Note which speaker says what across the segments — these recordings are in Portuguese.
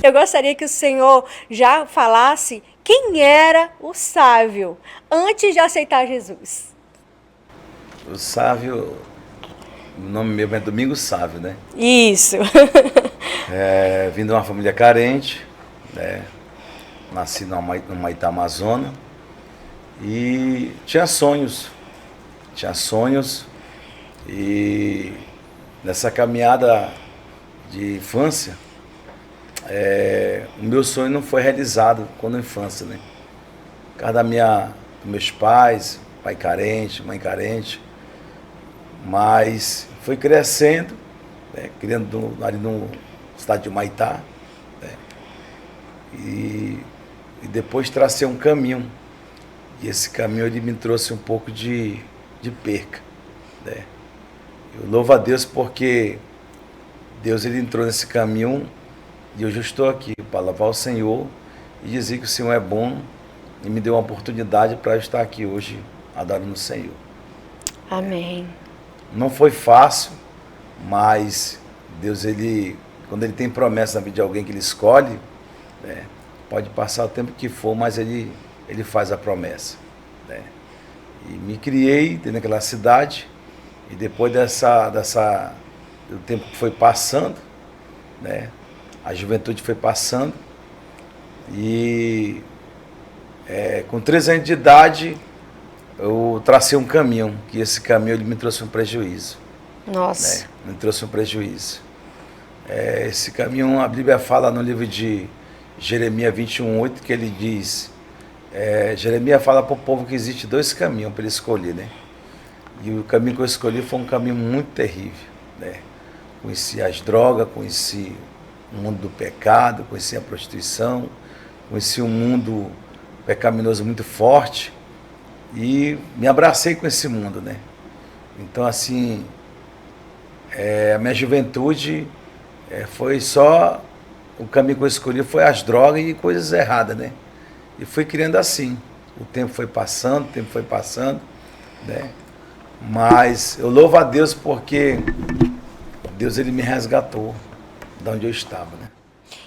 Speaker 1: Eu gostaria que o senhor já falasse quem era o Sávio antes de aceitar Jesus.
Speaker 2: O Sávio, o nome meu é Domingos Sávio, né?
Speaker 1: Isso.
Speaker 2: Vim de uma família carente, né? Nasci no Maitá, Amazonas, e tinha sonhos. E nessa caminhada de infância, o meu sonho não foi realizado quando infância, né? Por causa dos meus pais, pai carente, mãe carente, mas foi crescendo, né? Criando ali no estado de Humaitá, né? E depois tracei um caminho, e esse caminho ele me trouxe um pouco de perca, né? Eu louvo a Deus porque Deus ele entrou nesse caminho e hoje eu estou aqui para louvar o Senhor e dizer que o Senhor é bom e me deu uma oportunidade para estar aqui hoje adorando o Senhor.
Speaker 1: Amém.
Speaker 2: Não foi fácil, mas Deus, quando ele tem promessa na vida de alguém que ele escolhe, né, pode passar o tempo que for, mas ele faz a promessa, né? E me criei dentro daquela cidade, e depois do tempo que foi passando, né, a juventude foi passando, e com 13 anos de idade eu tracei um caminho, que esse caminho ele me trouxe um prejuízo.
Speaker 1: Nossa.
Speaker 2: Né? Me trouxe um prejuízo. Esse caminho, a Bíblia fala no livro de Jeremias 21:8, que ele diz, Jeremias fala para o povo que existe 2 caminhos para ele escolher, né? E o caminho que eu escolhi foi um caminho muito terrível, né? Conheci as drogas, conheci o mundo do pecado, conheci a prostituição, conheci um mundo pecaminoso muito forte e me abracei com esse mundo, né? Então, assim, a minha juventude foi só... O caminho que eu escolhi foi as drogas e coisas erradas, né? E fui criando assim. O tempo foi passando, né? Mas eu louvo a Deus porque Deus ele me resgatou de onde eu estava, né?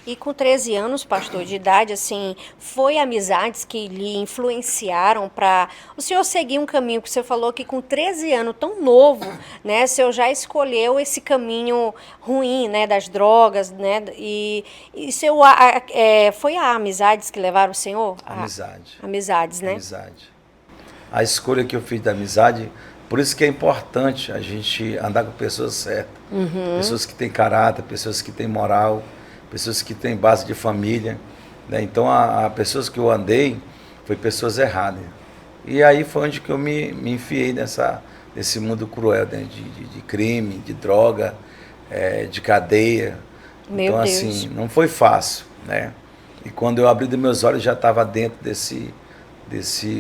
Speaker 1: E com 13 anos, pastor, de idade, assim, foi amizades que lhe influenciaram para o senhor seguir um caminho que você falou que com 13 anos, tão novo, né, o senhor já escolheu esse caminho ruim, né, das drogas, né, e foi a amizades que levaram o senhor?
Speaker 2: Amizade.
Speaker 1: Amizades, né?
Speaker 2: Amizade. A escolha que eu fiz da amizade, por isso que é importante a gente andar com pessoas certas, pessoas que têm caráter, pessoas que têm moral, pessoas que têm base de família, né? Então, a pessoas que eu andei, foi pessoas erradas. E aí foi onde que eu me enfiei nesse mundo cruel, né? De crime, de droga, de cadeia.
Speaker 1: Meu
Speaker 2: então,
Speaker 1: Deus.
Speaker 2: assim, não foi fácil, né? E quando eu abri dos meus olhos, já estava dentro desse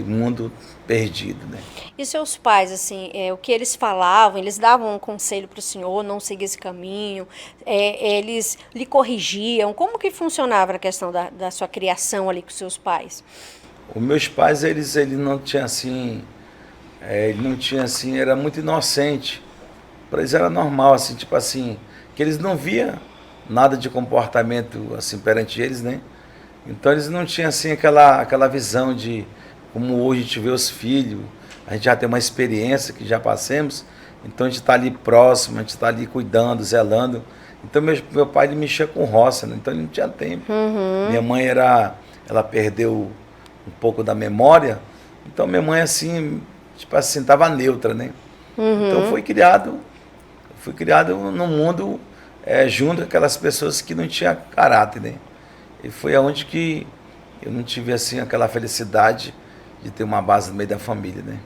Speaker 2: mundo perdido, né?
Speaker 1: E seus pais, assim, o que eles falavam, eles davam um conselho para o senhor não seguir esse caminho, eles lhe corrigiam, como que funcionava a questão da sua criação ali com seus pais?
Speaker 2: Os meus pais, ele não tinha assim, era muito inocente. Para eles era normal, assim, tipo assim, que eles não via nada de comportamento assim perante eles, né? Então eles não tinham assim aquela visão de como hoje a gente vê os filhos, a gente já tem uma experiência que já passamos, então a gente está ali próximo, a gente está ali cuidando, zelando. Então meu pai ele mexia com roça, né? Então ele não tinha tempo. Minha mãe ela perdeu um pouco da memória, então minha mãe assim, tipo assim, estava neutra, né? Então fui criado num mundo junto com aquelas pessoas que não tinham caráter, né? E foi aonde que eu não tive assim aquela felicidade de ter uma base no meio da família, né?